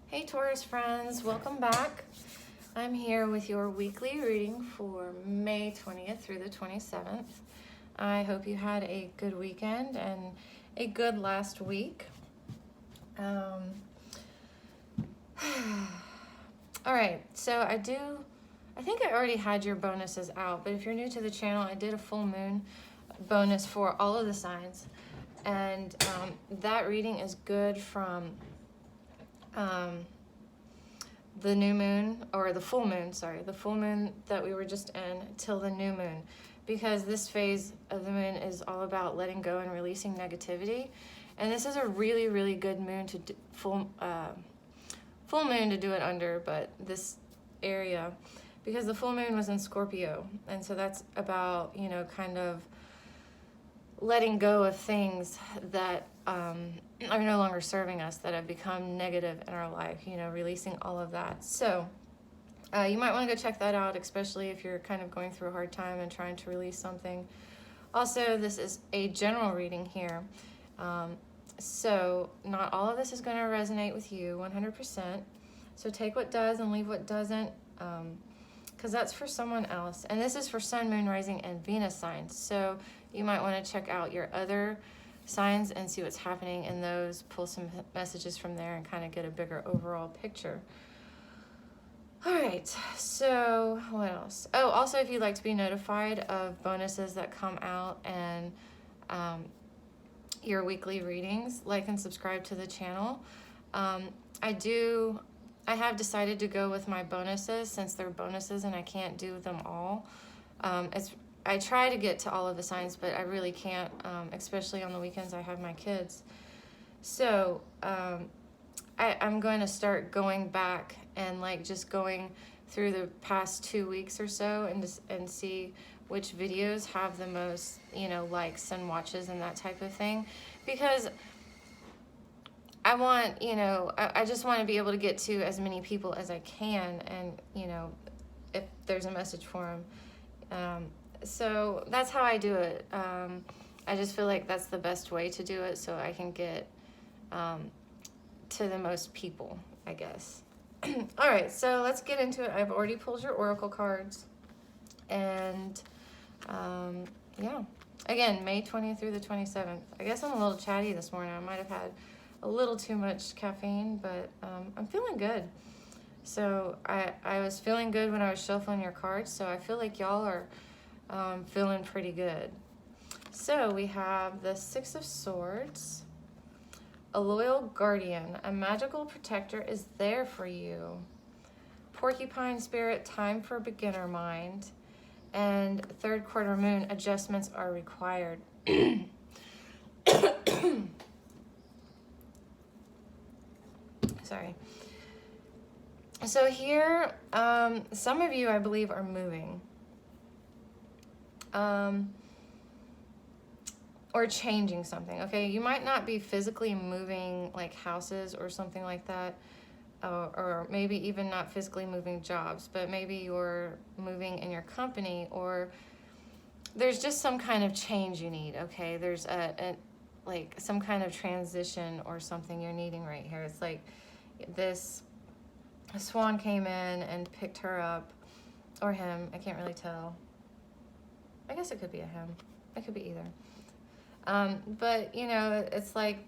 Hey Taurus friends, welcome back. I'm here with your weekly reading for May 20th through the 27th. I hope you had a good weekend and a good last week. All right, so I think I already had your bonuses out, but if you're new to the channel, I did a full moon bonus for all of the signs. And that reading is good from the new moon, or the full moon, sorry, the full moon that we were just in till the new moon, because this phase of the moon is all about letting go and releasing negativity. And this is a really, really good moon to do, full moon to do it under, but this area, because the full moon was in Scorpio, and so that's about, you know, kind of letting go of things that are no longer serving us, that have become negative in our life, you know, releasing all of that. So you might want to go check that out, especially if you're kind of going through a hard time and trying to release something. Also, this is a general reading here. So not all of this is going to resonate with you 100%. So take what does and leave what doesn't, because that's for someone else. And this is for Sun, Moon, Rising, and Venus signs. So you might want to check out your other signs and see what's happening in those, pull some messages from there, and kind of get a bigger overall picture. All right, so what else? Oh, also, if you'd like to be notified of bonuses that come out and your weekly readings, like and subscribe to the channel. I have decided to go with my bonuses, since they're bonuses and I can't do them all. I try to get to all of the signs, but I really can't, especially on the weekends I have my kids. So I'm going to start going back and like just going through the past 2 weeks or so and see which videos have the most, you know, likes and watches and that type of thing. Because I want, you know, I just want to be able to get to as many people as I can, and, you know, if there's a message for them. So that's how I do it. I just feel like that's the best way to do it, so I can get to the most people, I guess. All right, so let's get into it. I've already pulled your oracle cards, and yeah. Again, May 20th through the 27th. I guess I'm a little chatty this morning. I might have had a little too much caffeine, but I'm feeling good. So I was feeling good when I was shuffling your cards, so I feel like y'all are feeling pretty good. So we have the Six of Swords, a loyal guardian, a magical protector is there for you, porcupine spirit, time for beginner mind, and third quarter moon, adjustments are required. Sorry. So here, some of you, I believe, are moving. Or changing something, okay? You might not be physically moving like houses or something like that, or maybe even not physically moving jobs, but maybe you're moving in your company, or there's just some kind of change you need, okay? There's like some kind of transition or something you're needing right here. It's like this swan came in and picked her up, or him, I can't really tell. I guess it could be a him. It could be either. But, you know, it's like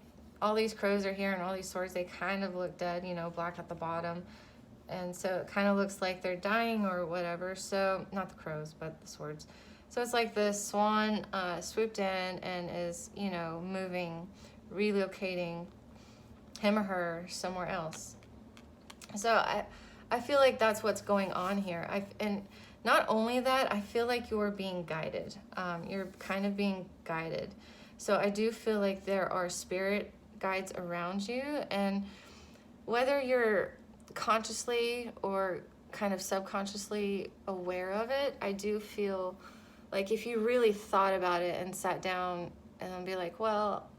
all these crows are here and all these swords, they kind of look dead, you know, black at the bottom. And so it kind of looks like they're dying or whatever. So, not the crows, but the swords. So it's like the swan swooped in and is, you know, moving, relocating him or her somewhere else. So I feel like that's what's going on here. And not only that, I feel like you're being guided. You're kind of being guided. So I do feel like there are spirit guides around you, and whether you're consciously or kind of subconsciously aware of it, I do feel like if you really thought about it and sat down and be like, well,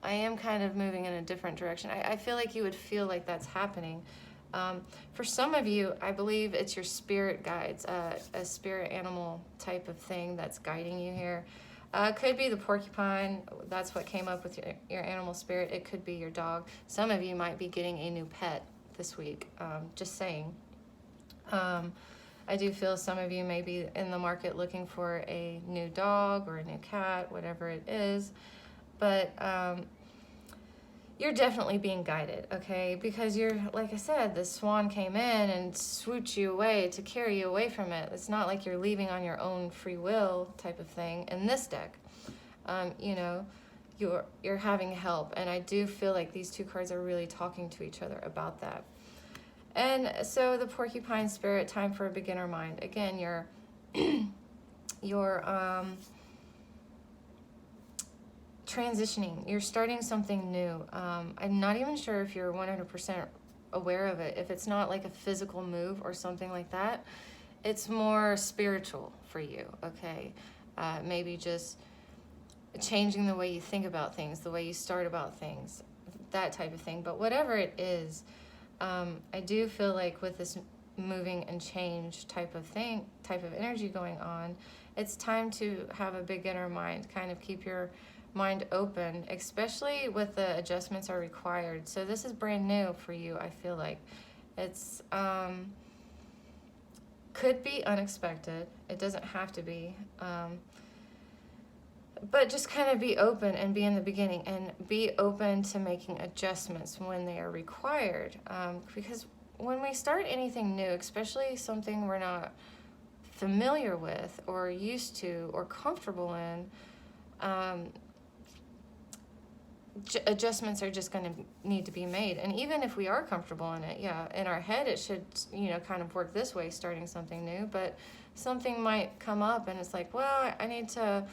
I am kind of moving in a different direction, I feel like you would feel like that's happening. For some of you, I believe it's your spirit guides, a spirit animal type of thing that's guiding you here. Could be the porcupine. That's what came up with your animal spirit. It could be your dog. Some of you might be getting a new pet this week. Just saying. I do feel some of you may be in the market looking for a new dog or a new cat, whatever it is. But you're definitely being guided, okay? Because you're, like I said, the swan came in and swooped you away to carry you away from it. It's not like you're leaving on your own free will type of thing in this deck. You know, you're having help. And I do feel like these two cards are really talking to each other about that. And so the porcupine spirit, time for a beginner mind. Again, you're transitioning. You're starting something new. I'm not even sure if you're 100% aware of it. If it's not like a physical move or something like that, it's more spiritual for you, okay? Maybe just changing the way you think about things, the way you start about things, that type of thing. But whatever it is, I do feel like with this moving and change type of energy going on, it's time to have a beginner mind, kind of keep your mind open, especially with the adjustments are required. So this is brand new for you. I feel like it's could be unexpected. It doesn't have to be, but just kind of be open and be in the beginning and be open to making adjustments when they are required, because when we start anything new, especially something we're not familiar with or used to or comfortable in, adjustments are just going to need to be made. And even if we are comfortable in it, yeah, in our head it should, you know, kind of work this way, starting something new, but something might come up and it's like, well, I need to,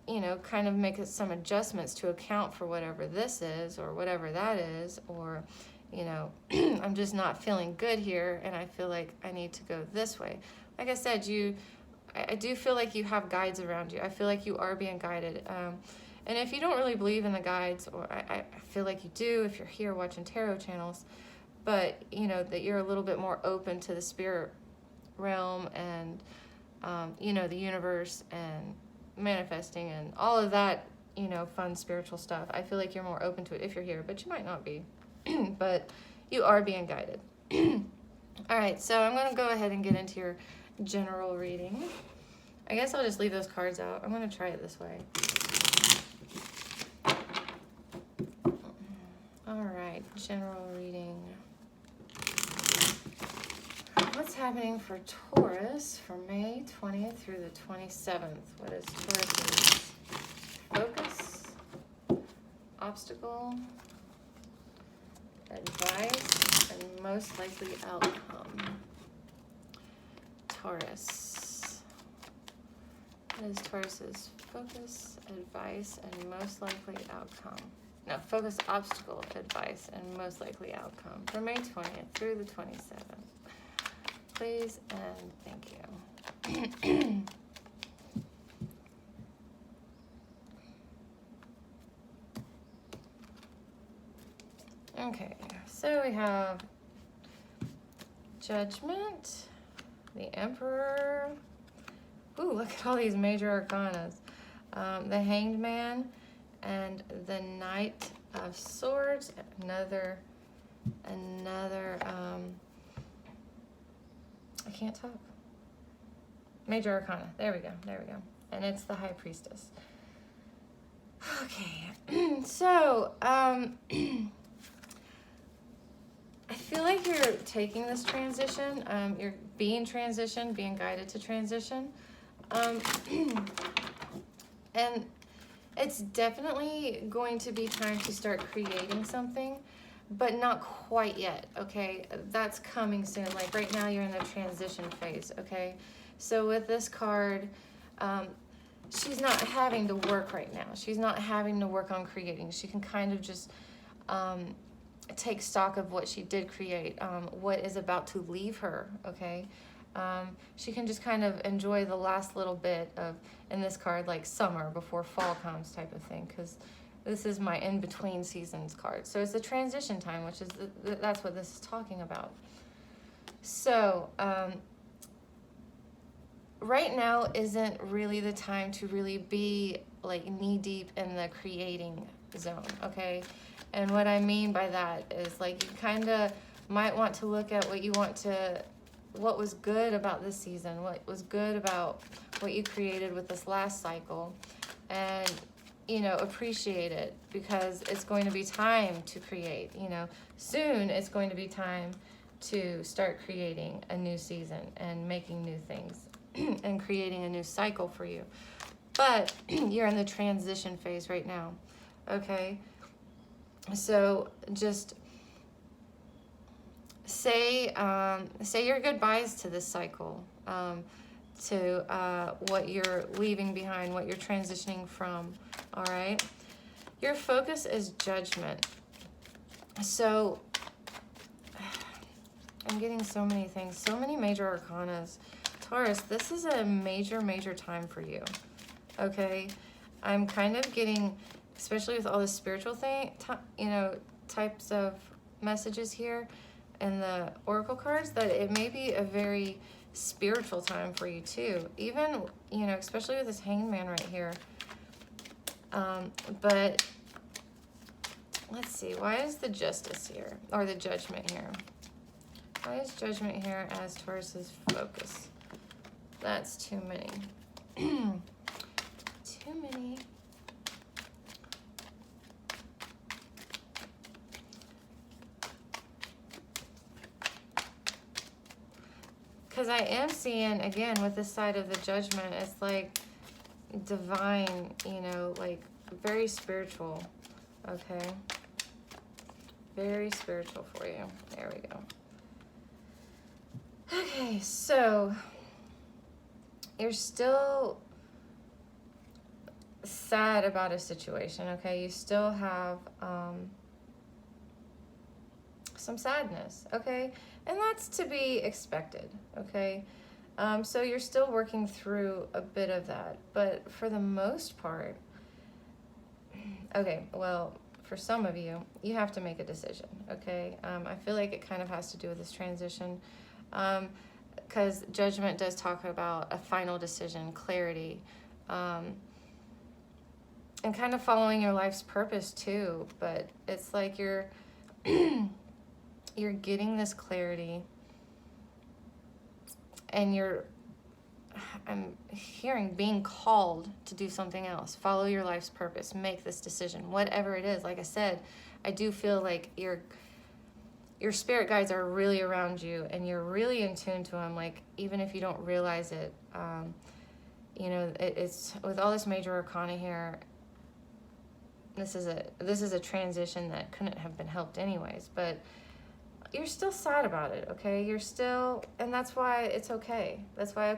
you know, kind of make some adjustments to account for whatever this is or whatever that is, or, you know, I'm just not feeling good here and I feel like I need to go this way. Like I said, I do feel like you have guides around you. I feel like you are being guided. And if you don't really believe in the guides, or I feel like you do if you're here watching tarot channels, but, you know, that you're a little bit more open to the spirit realm and, you know, the universe and manifesting and all of that, you know, fun spiritual stuff. I feel like you're more open to it if you're here, but you might not be. But you are being guided. All right, so I'm going to go ahead and get into your general reading. I guess I'll just leave those cards out. I'm going to try it this way. All right, general reading. What's happening for Taurus for May 20th through the 27th? What is Taurus's focus, obstacle, advice, and most likely outcome? Taurus. What is Taurus's focus, advice, and most likely outcome? No, focus, obstacle, advice, and most likely outcome for May 20th through the 27th. Please and thank you. Okay, so we have Judgment, the Emperor. Ooh, look at all these major arcanas. The Hanged Man and the Knight of Swords. Another, I can't talk. Major arcana. There we go. And it's the High Priestess. Okay, so, I feel like you're taking this transition. You're being transitioned, being guided to transition. And it's definitely going to be time to start creating something, but not quite yet, okay? That's coming soon. Like right now you're in the transition phase, okay? So with this card, she's not having to work right now. She's not having to work on creating. She can kind of just take stock of what she did create, what is about to leave her, okay? She can just kind of enjoy the last little bit of, in this card, like summer before fall comes type of thing, because this is my in-between seasons card. So it's the transition time, which is, that's what this is talking about. So, right now isn't really the time to really be like knee-deep in the creating zone, okay? And what I mean by that is, like, you kind of might want to look at what was good about this season, what was good about what you created with this last cycle, and, you know, appreciate it, because it's going to be time to create, you know. Soon it's going to be time to start creating a new season and making new things and creating a new cycle for you. But you're in the transition phase right now, okay? So just say your goodbyes to this cycle, to what you're leaving behind, what you're transitioning from, all right? Your focus is judgment. So I'm getting so many things, so many major arcanas. Taurus, this is a major, major time for you, okay? I'm kind of getting, especially with all the spiritual thing, you know, types of messages here and the oracle cards, that it may be a very spiritual time for you too. Even, you know, especially with this hangman right here. But let's see, why is the justice here, or the judgment here? Why is judgment here as Taurus's focus? That's too many. Too many. Because I am seeing, again, with this side of the judgment, it's like divine, you know, like very spiritual, okay? Very spiritual for you. There we go. Okay, so you're still sad about a situation, okay? You still have some sadness, okay? And that's to be expected, okay? So you're still working through a bit of that, but for the most part, okay, well, for some of you, you have to make a decision, okay? I feel like it kind of has to do with this transition, because judgment does talk about a final decision, clarity, and kind of following your life's purpose too. But it's like you're you're getting this clarity, and I'm hearing being called to do something else, follow your life's purpose, make this decision, whatever it is. Like I said, I do feel like your spirit guides are really around you, and you're really in tune to them, like, even if you don't realize it. You know, it's with all this major arcana here, this is a transition that couldn't have been helped anyways, but you're still sad about it, okay? You're still, and that's why it's okay. That's why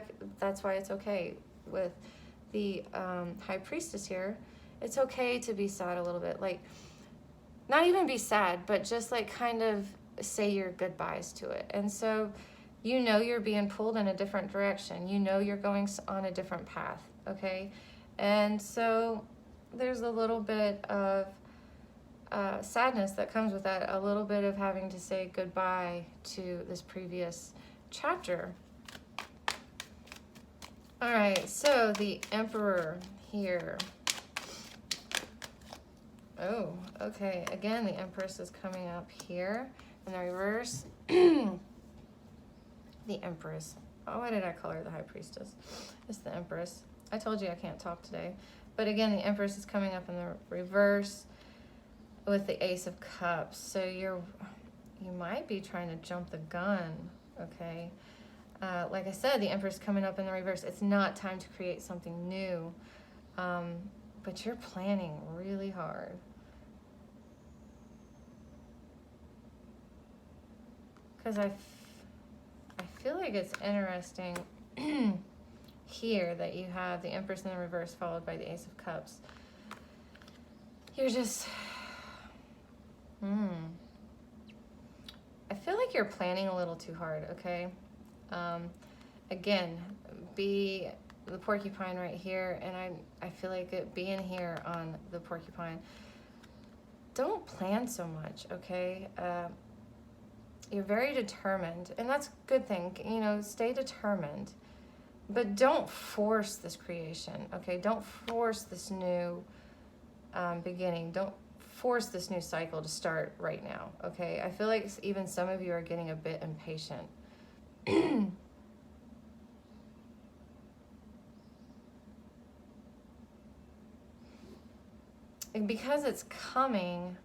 it's okay with the High Priestess here. It's okay to be sad a little bit, like, not even be sad, but just like kind of say your goodbyes to it. And so, you know, you're being pulled in a different direction. You know, you're going on a different path, okay? And so there's a little bit of sadness that comes with that, a little bit of having to say goodbye to this previous chapter. All right, so the Emperor here. Oh, okay. Again, the Empress is coming up here in the reverse. The Empress. Oh, why did I call her the High Priestess? It's the Empress. I told you I can't talk today. But again, the Empress is coming up in the reverse with the Ace of Cups. So you might be trying to jump the gun, okay? Like I said, the Empress coming up in the reverse. It's not time to create something new, but you're planning really hard. Because I feel like it's interesting here that you have the Empress in the reverse followed by the Ace of Cups. You're just... I feel like you're planning a little too hard, okay? Again, be the porcupine right here, and I feel like it being here on the porcupine. Don't plan so much, okay? You're very determined, and that's a good thing. You know, stay determined, but don't force this creation, okay? Don't force this new beginning. Don't force this new cycle to start right now, okay? I feel like even some of you are getting a bit impatient. And because it's coming,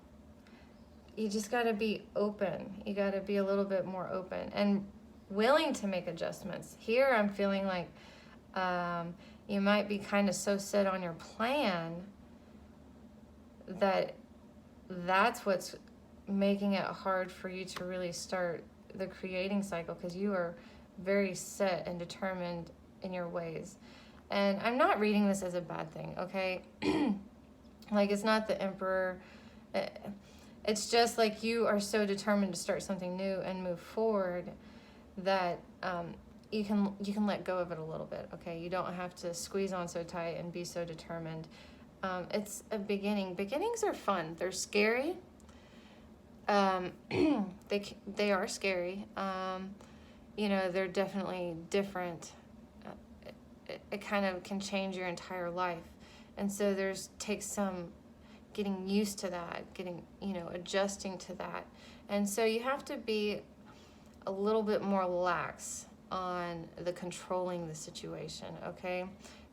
you just got to be open. You got to be a little bit more open and willing to make adjustments. Here I'm feeling like you might be kind of so set on your plan that that's what's making it hard for you to really start the creating cycle, because you are very set and determined in your ways. And I'm not reading this as a bad thing, okay? Like, it's not the Emperor. It's just like you are so determined to start something new and move forward that you can let go of it a little bit, okay? You don't have to squeeze on so tight and be so determined. It's a beginning. Beginnings are fun. They're scary. They are scary. You know, they're definitely different. It kind of can change your entire life. And so takes some getting used to that, adjusting to that. And so you have to be a little bit more lax on the controlling the situation, okay?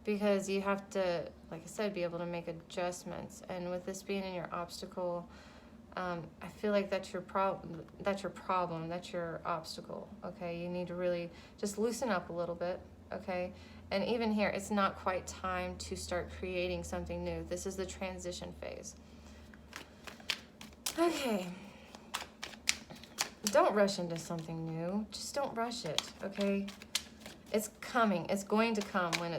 Because you have to, like I said, be able to make adjustments. And with this being in your obstacle, I feel like that's your problem, that's your obstacle, okay? You need to really just loosen up a little bit, okay? And even here, it's not quite time to start creating something new. This is the transition phase. Okay. Don't rush into something new. Just don't rush it, okay? It's coming. It's going to come when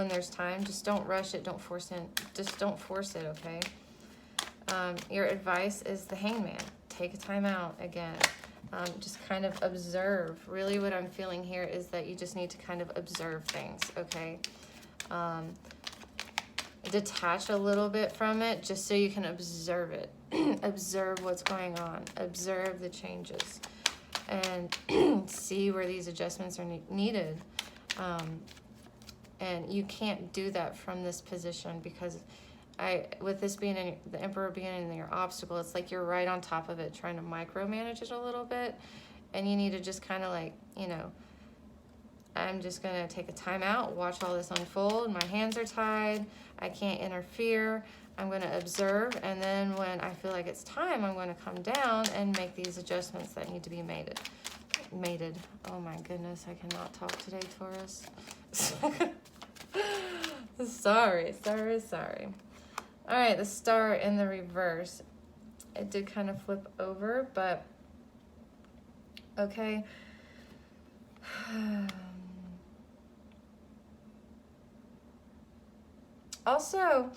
there's time. Just don't rush it. Don't force it. Just don't force it, okay? Your advice is the Hangman. Take a time out again. Just kind of observe. Really what I'm feeling here is that you just need to kind of observe things, okay? Detach a little bit from it just so you can observe it. Observe what's going on. Observe the changes. And see where these adjustments are needed. And you can't do that from this position because with this being the Emperor being in your obstacle, it's like you're right on top of it trying to micromanage it a little bit, and you need to just kind of like, I'm just gonna take a time out, watch all this unfold. My hands are tied, I can't interfere. I'm gonna observe, and then when I feel like it's time, I'm gonna come down and make these adjustments that need to be mated. Oh my goodness, I cannot talk today, Taurus. Sorry. All right, the Star in the reverse. It did kind of flip over, but okay. Also,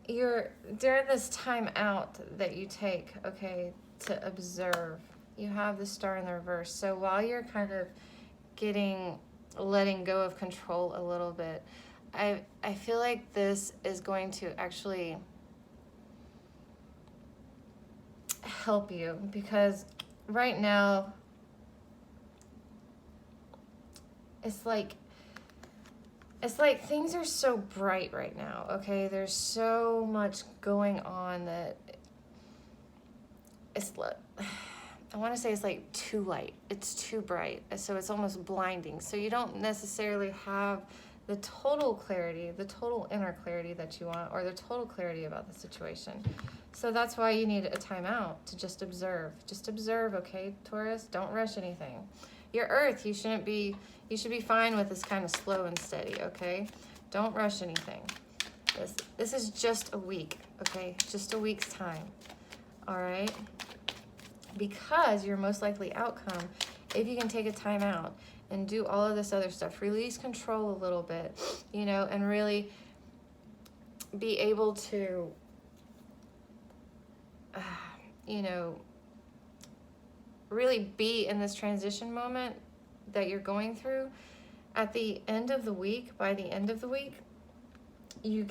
during this time out that you take, okay, to observe, you have the Star in the reverse. So while you're kind of letting go of control a little bit, I feel like this is going to actually help you, because right now it's like things are so bright right now, okay? There's so much going on that I want to say it's like too light. It's too bright. So it's almost blinding. So you don't necessarily have the total clarity, the total inner clarity that you want, or the total clarity about the situation. So that's why you need a time out to just observe. Just observe, okay, Taurus? Don't rush anything. Your Earth, you should be fine with this kind of slow and steady, okay? Don't rush anything. This is just a week, okay? Just a week's time, all right? Because your most likely outcome, if you can take a time out and do all of this other stuff, release control a little bit, and really be able to, really be in this transition moment that you're going through. At the end of the week, by the end of the week, you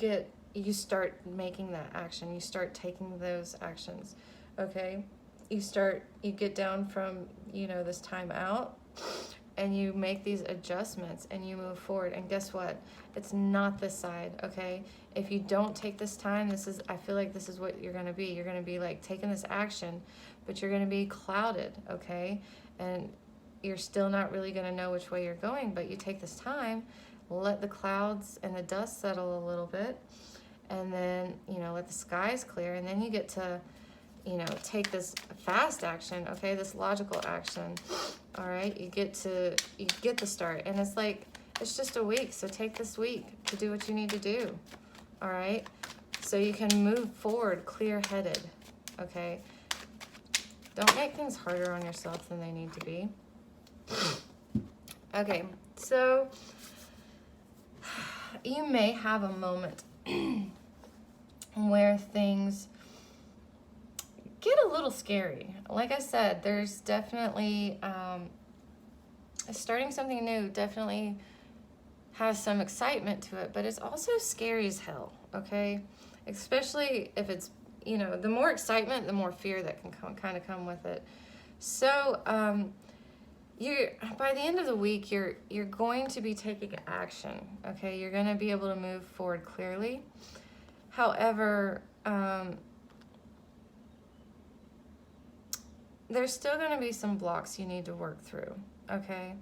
start making that action. You start taking those actions, okay? You get down from, this time out, and you make these adjustments and you move forward. And guess what? It's not this side, okay? If you don't take this time, I feel like this is what you're gonna be. You're gonna be like taking this action, but you're gonna be clouded, okay? And you're still not really gonna know which way you're going, but you take this time, let the clouds and the dust settle a little bit, and then, you know, let the skies clear, and then you get to, you know, take this fast action, okay, this logical action, all right? You get the start, and it's like, it's just a week, so take this week to do what you need to do, all right? So you can move forward clear-headed, okay? Don't make things harder on yourself than they need to be. Okay, so you may have a moment where things get a little scary. Like I said, there's definitely, starting something new definitely has some excitement to it, but it's also scary as hell, okay? Especially if it's, you know, the more excitement, the more fear that can kind of come with it. So, by the end of the week, you're going to be taking action, okay? You're going to be able to move forward clearly. However, there's still going to be some blocks you need to work through, okay?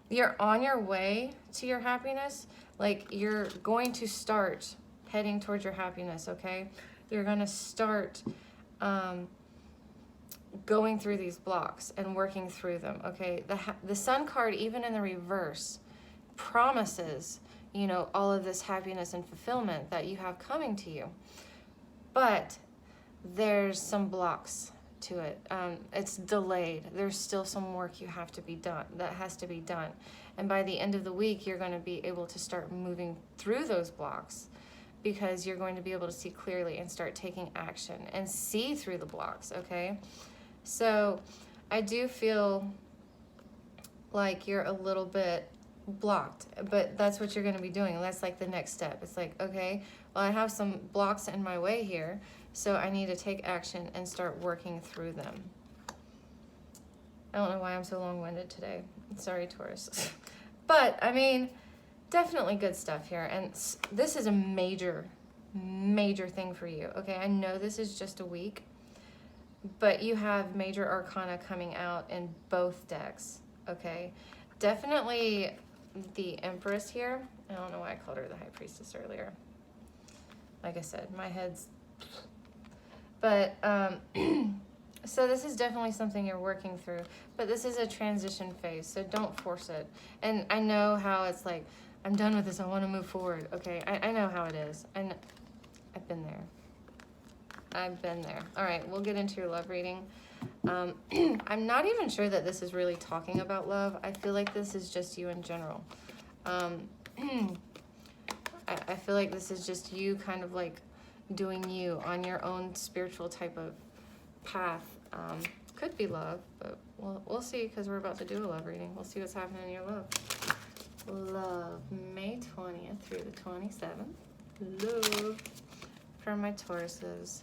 You're on your way to your happiness. Like, you're going to start heading towards your happiness, okay? You're going to start going through these blocks and working through them, okay? The Sun card, even in the reverse, promises, you know, all of this happiness and fulfillment that you have coming to you. But there's some blocks to it. It's delayed. There's still some work that has to be done. And by the end of the week, you're going to be able to start moving through those blocks, because you're going to be able to see clearly and start taking action and see through the blocks, okay? So I do feel like you're a little bit blocked, but that's what you're going to be doing. That's like the next step. It's like, okay, well, I have some blocks in my way here, so I need to take action and start working through them. I don't know why I'm so long-winded today. Sorry, Taurus. But, I mean, definitely good stuff here. And this is a major, major thing for you. Okay, I know this is just a week, but you have major arcana coming out in both decks. Okay, definitely the Empress here. I don't know why I called her the High Priestess earlier. Like I said, my head's... But, so this is definitely something you're working through, but this is a transition phase, so don't force it. And I know how it's like, I'm done with this, I want to move forward. Okay, I know how it is. I've been there. I've been there. All right, we'll get into your love reading. I'm not even sure that this is really talking about love. I feel like this is just you in general. I feel like this is just you kind of like doing you on your own spiritual type of path. Could be love, but we'll see, because we're about to do a love reading. We'll see what's happening in your love. Love, May 20th through the 27th. Love for my Tauruses.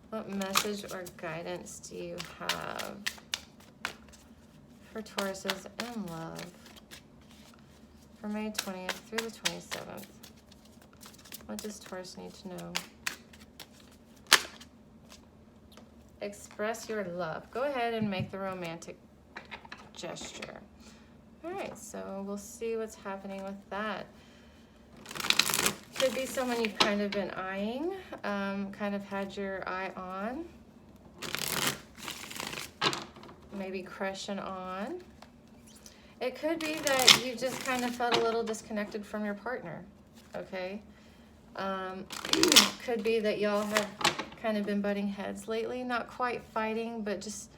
What message or guidance do you have for Tauruses in love for May 20th through the 27th? What does Taurus need to know? Express your love. Go ahead and make the romantic gesture. All right, so we'll see what's happening with that. Could be someone you've kind of been eyeing, kind of had your eye on. Maybe crushing on. It could be that you just kind of felt a little disconnected from your partner, okay? Could be that y'all have kind of been butting heads lately, not quite fighting, but just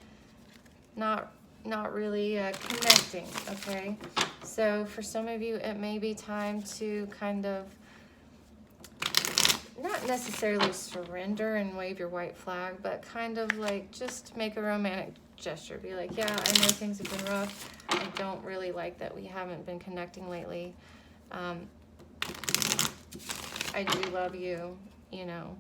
not really connecting, okay? So for some of you, it may be time to kind of not necessarily surrender and wave your white flag, but kind of like just make a romantic gesture. Be like, yeah, I know things have been rough. I don't really like that we haven't been connecting lately. I do love you, you know.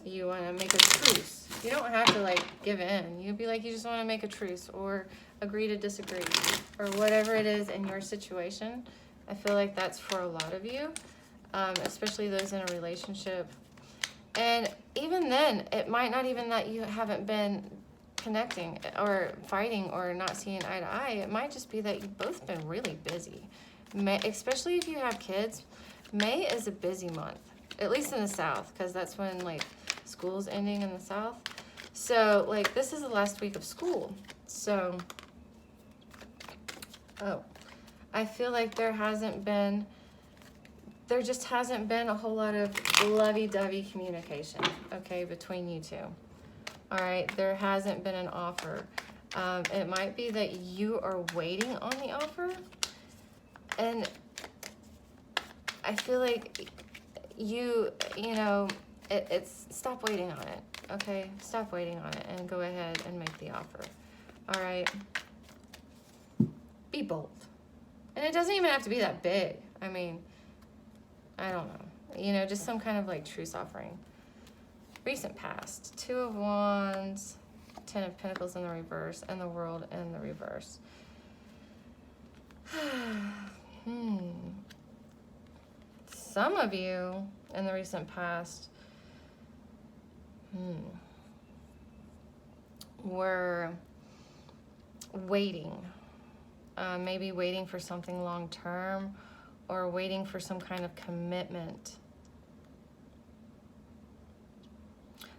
you want to make a truce. You don't have to like give in. You'd be like, you just want to make a truce or agree to disagree or whatever it is in your situation. I feel like that's for a lot of you, especially those in a relationship. And even then, it might not even that you haven't been connecting or fighting or not seeing eye to eye. It might just be that you've both been really busy. May, especially if you have kids, May is a busy month, at least in the South, because that's when like school's ending in the South. So like this is the last week of school. So, I feel like there just hasn't been a whole lot of lovey-dovey communication, okay, between you two. All right, there hasn't been an offer. It might be that you are waiting on the offer, and I feel like you know, it's stop waiting on it, okay? Stop waiting on it and go ahead and make the offer, all right? Be bold. And it doesn't even have to be that big. I mean, I don't know. You know, just some kind of like truce offering. Recent past. 2 of Wands, 10 of Pentacles in the reverse, and the World in the reverse. Some of you in the recent past were waiting. Maybe waiting for something long-term or waiting for some kind of commitment.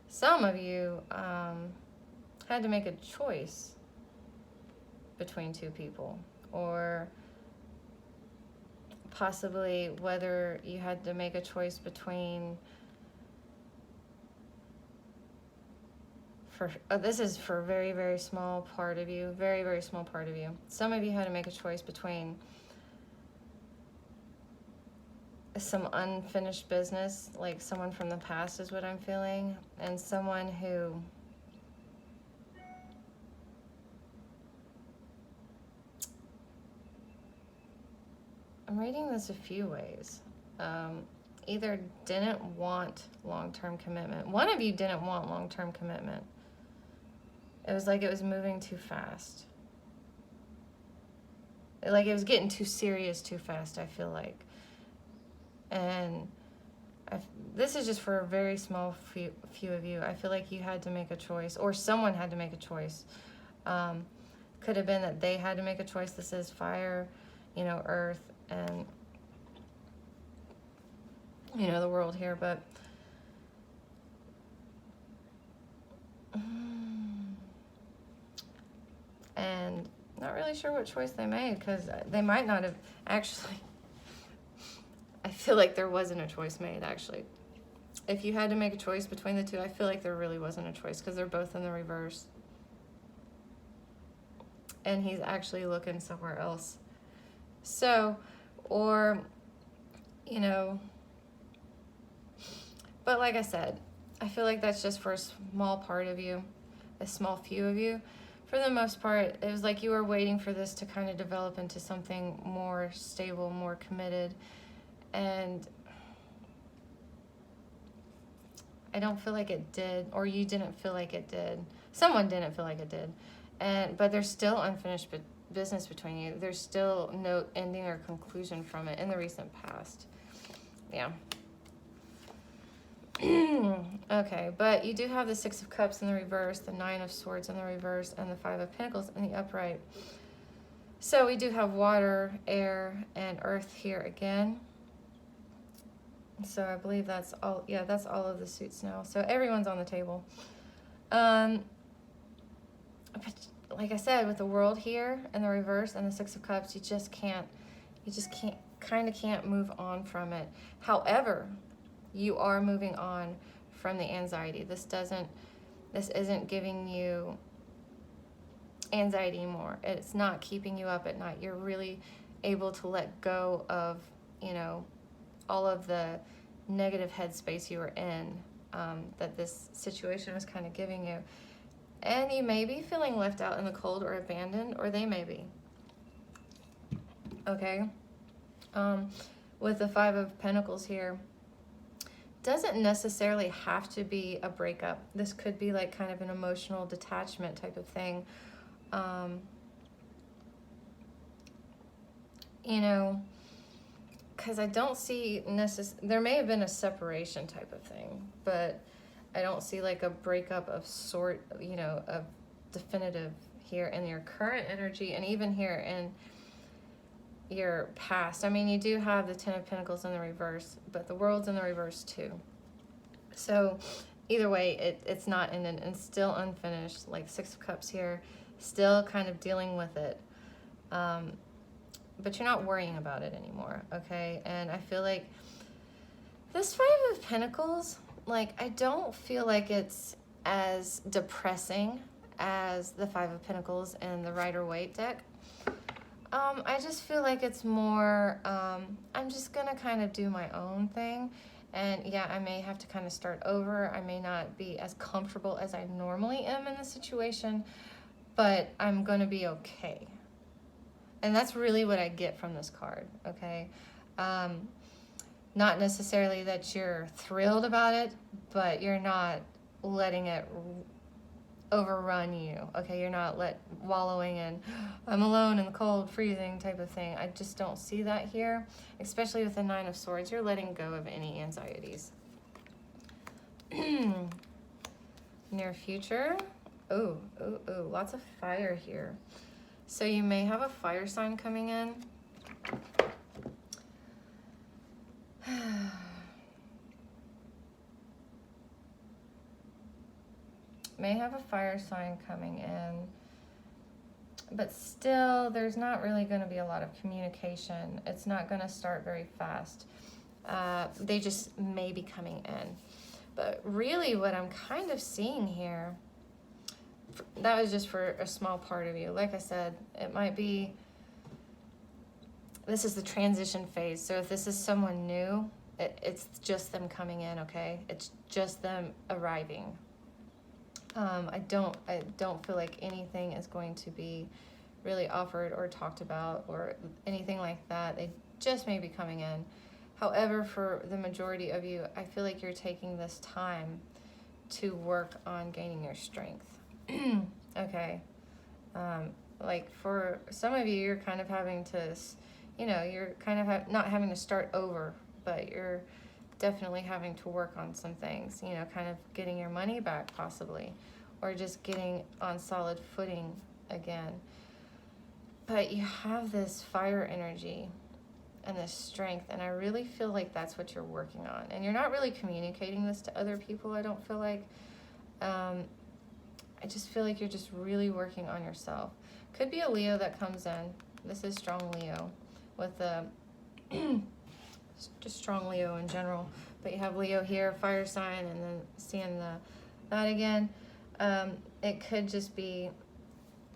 Some of you had to make a choice between two people, or possibly whether you had to make a choice between, this is for a very, very small part of you, very, very small part of you. Some of you had to make a choice between some unfinished business, like someone from the past is what I'm feeling, and someone who I'm reading this a few ways. Either didn't want long-term commitment. One of you didn't want long-term commitment. It was like it was moving too fast. Like it was getting too serious too fast, I feel like. And this is just for a very small few of you. I feel like you had to make a choice, or someone had to make a choice. Could have been that they had to make a choice. This is fire, you know, earth, and, you know, the world here. But and not really sure what choice they made, because they might not have actually. I feel like there wasn't a choice made, actually. If you had to make a choice between the two, I feel like there really wasn't a choice, because they're both in the reverse. And he's actually looking somewhere else. So, or, you know, but like I said, I feel like that's just for a small part of you, a small few of you. For the most part, it was like you were waiting for this to kind of develop into something more stable, more committed. And I don't feel like it did, or you didn't feel like it did. Someone didn't feel like it did. But there's still unfinished business between you. There's still no ending or conclusion from it in the recent past. Yeah. Okay, but you do have the 6 of Cups in the reverse, the 9 of Swords in the reverse, and the 5 of Pentacles in the upright. So we do have water, air, and earth here again. So I believe that's all. Yeah, that's all of the suits now. So everyone's on the table. But like I said, with the World here in the reverse and the 6 of Cups, you just can't move on from it. However, you are moving on from the anxiety. This isn't giving you anxiety anymore. It's not keeping you up at night. You're really able to let go of, you know, all of the negative headspace you were in, that this situation was kind of giving you. And you may be feeling left out in the cold or abandoned, or they may be. Okay? With the 5 of Pentacles here, doesn't necessarily have to be a breakup. This could be like kind of an emotional detachment type of thing. You know, because I don't see there may have been a separation type of thing, but I don't see like a breakup of sort, you know, of definitive here in your current energy, and even here in your past. I mean, you do have the Ten of Pentacles in the reverse, but the World's in the reverse too. So either way, it's not ended and still unfinished, like Six of Cups here, still kind of dealing with it. But you're not worrying about it anymore, okay? And I feel like this Five of Pentacles, like, I don't feel like it's as depressing as the Five of Pentacles in the Rider-Waite deck. I just feel like it's more, I'm just gonna kind of do my own thing. And yeah, I may have to kind of start over. I may not be as comfortable as I normally am in the situation, but I'm gonna be okay. And that's really what I get from this card, okay? Not necessarily that you're thrilled about it, but you're not letting it overrun you, okay? You're not wallowing in, I'm alone in the cold, freezing type of thing. I just don't see that here, especially with the Nine of Swords. You're letting go of any anxieties. Near future. Oh, lots of fire here. So you may have a fire sign coming in. May have a fire sign coming in, but still there's not really going to be a lot of communication. It's not going to start very fast. They just may be coming in. But really what I'm kind of seeing here, that was just for a small part of you. Like I said, it might be, this is the transition phase. So if this is someone new, it's just them coming in, okay? It's just them arriving. I don't feel like anything is going to be really offered or talked about or anything like that. They just may be coming in. However, for the majority of you, I feel like you're taking this time to work on gaining your strength. Okay. Like for some of you, you're kind of having to, you know, you're kind of not having to start over, but you're definitely having to work on some things, you know, kind of getting your money back possibly, or just getting on solid footing again. But you have this fire energy and this strength, and I really feel like that's what you're working on. And you're not really communicating this to other people, I don't feel like. I just feel like you're just really working on yourself. Could be a Leo that comes in. This is strong Leo with the just strong Leo in general. But you have Leo here, fire sign, and then seeing that again. It could just be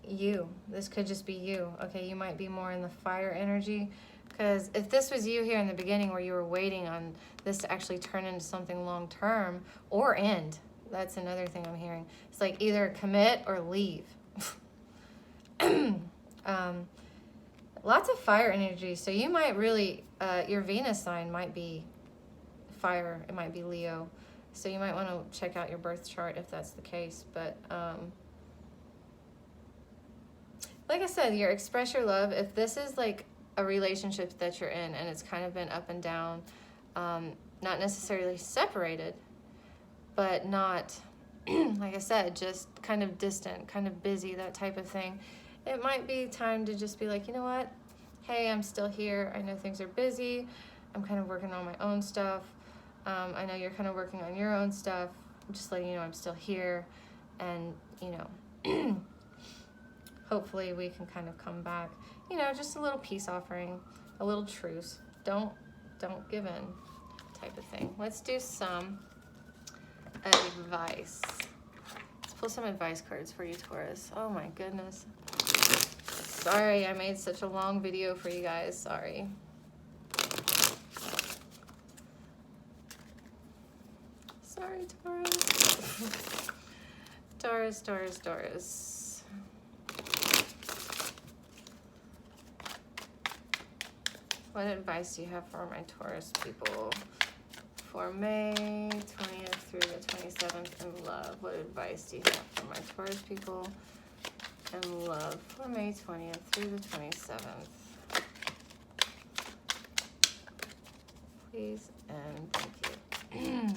you. This could just be you. Okay, you might be more in the fire energy. Because if this was you here in the beginning where you were waiting on this to actually turn into something long term or end, that's another thing I'm hearing. It's like either commit or leave. Lots of fire energy. So you might really, your Venus sign might be fire. It might be Leo. So you might want to check out your birth chart if that's the case. But like I said, express your love. If this is like a relationship that you're in and it's kind of been up and down, not necessarily separated, but not, like I said, just kind of distant, kind of busy, that type of thing. It might be time to just be like, you know what? Hey, I'm still here. I know things are busy. I'm kind of working on my own stuff. I know you're kind of working on your own stuff. I'm just letting you know I'm still here. And, you know, hopefully we can kind of come back. You know, just a little peace offering, a little truce. Don't give in type of thing. Let's do some advice. Let's pull some advice cards for you, Taurus. Oh my goodness. Sorry, I made such a long video for you guys. Sorry. Sorry, Taurus. Taurus. What advice do you have for my Taurus people for May 20th through the 27th in love. What advice do you have for my Taurus people in love for May 20th through the 27th? Please and thank you.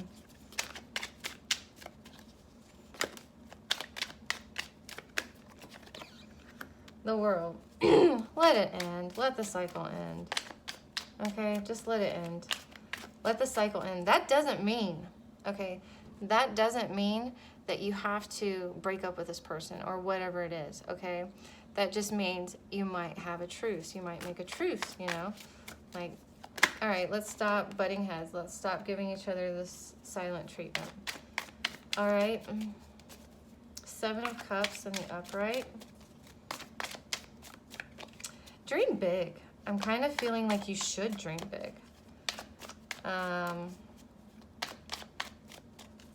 The world. Let it end. Let the cycle end. Okay, just let it end. Let the cycle end. That doesn't mean, okay, that doesn't mean that you have to break up with this person or whatever it is, okay? That just means you might have a truce. You might make a truce, you know? Like, all right, let's stop butting heads. Let's stop giving each other this silent treatment. All right. 7 of Cups in the upright. Dream big. I'm kind of feeling like you should dream big.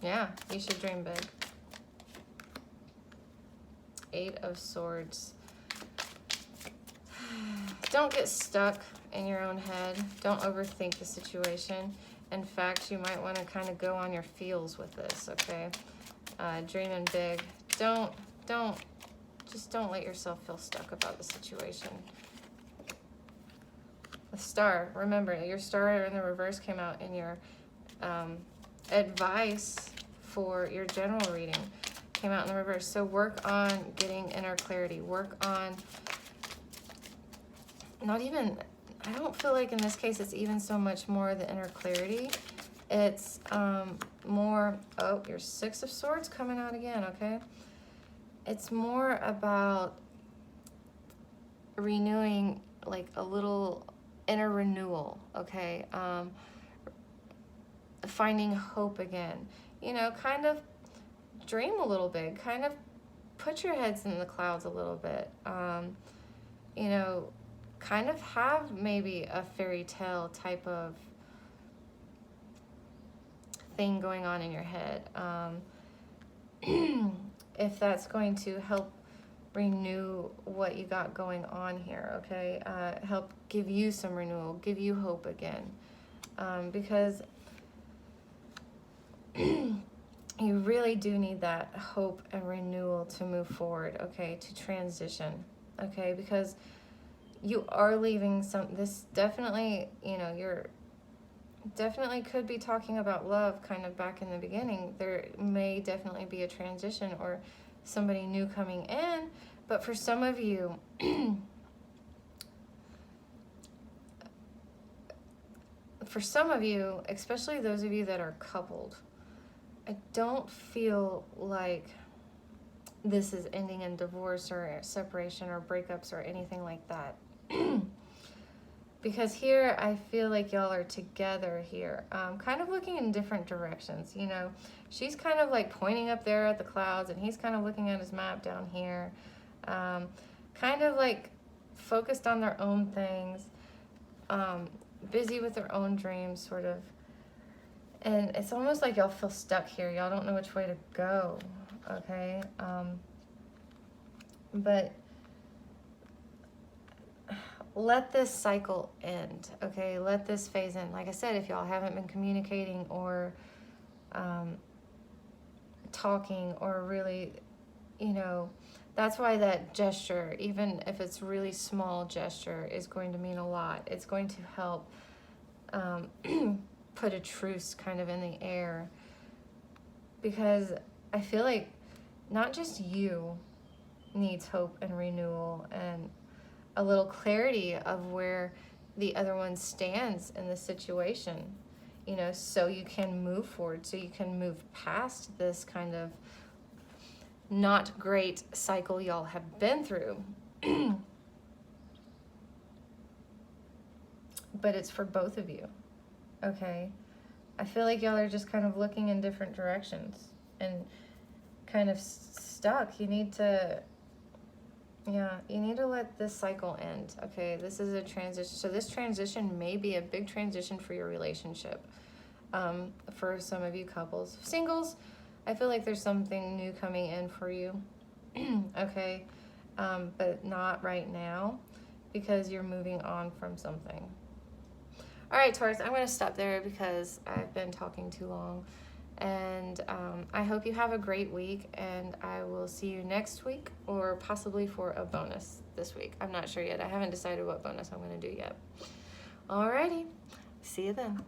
Yeah, you should dream big. 8 of Swords. Don't get stuck in your own head. Don't overthink the situation. In fact, you might want to kind of go on your feels with this, okay? Dreaming big. Just don't let yourself feel stuck about the situation. The Star, remember, your Star in the reverse came out in your advice for your general reading. Came out in the reverse. So work on getting inner clarity. Work on, not even, I don't feel like in this case it's even so much more the inner clarity. It's more, oh, your 6 of Swords coming out again, okay? It's more about renewing, like a little inner renewal, okay? Finding hope again. You know, kind of dream a little bit. Kind of put your heads in the clouds a little bit. You know, kind of have maybe a fairy tale type of thing going on in your head. If that's going to help renew what you got going on here, okay? Help give you some renewal, give you hope again. Because you really do need that hope and renewal to move forward, okay? To transition, okay? Because you are leaving this definitely, you know, you're definitely could be talking about love kind of back in the beginning. There may definitely be a transition or somebody new coming in, but for some of you, especially those of you that are coupled, I don't feel like this is ending in divorce or separation or breakups or anything like that. Because here, I feel like y'all are together here, kind of looking in different directions, you know. She's kind of like pointing up there at the clouds, and he's kind of looking at his map down here. Kind of like focused on their own things, busy with their own dreams, sort of. And it's almost like y'all feel stuck here. Y'all don't know which way to go, okay? But let this cycle end, okay? Let this phase in. Like I said, if y'all haven't been communicating or talking or really, you know, that's why that gesture, even if it's really small gesture, is going to mean a lot. It's going to help put a truce kind of in the air, because I feel like not just you needs hope and renewal and a little clarity of where the other one stands in the situation, you know, so you can move forward, so you can move past this kind of not great cycle y'all have been through. But it's for both of you, okay? I feel like y'all are just kind of looking in different directions and kind of stuck. You need to, yeah, you need to let this cycle end, okay? This is a transition. So this transition may be a big transition for your relationship. For some of you couples. Singles, I feel like there's something new coming in for you, okay? But not right now, because you're moving on from something. All right, Taurus, I'm going to stop there because I've been talking too long. And I hope you have a great week, and I will see you next week, or possibly for a bonus this week. I'm not sure yet. I haven't decided what bonus I'm going to do yet. Alrighty. See you then.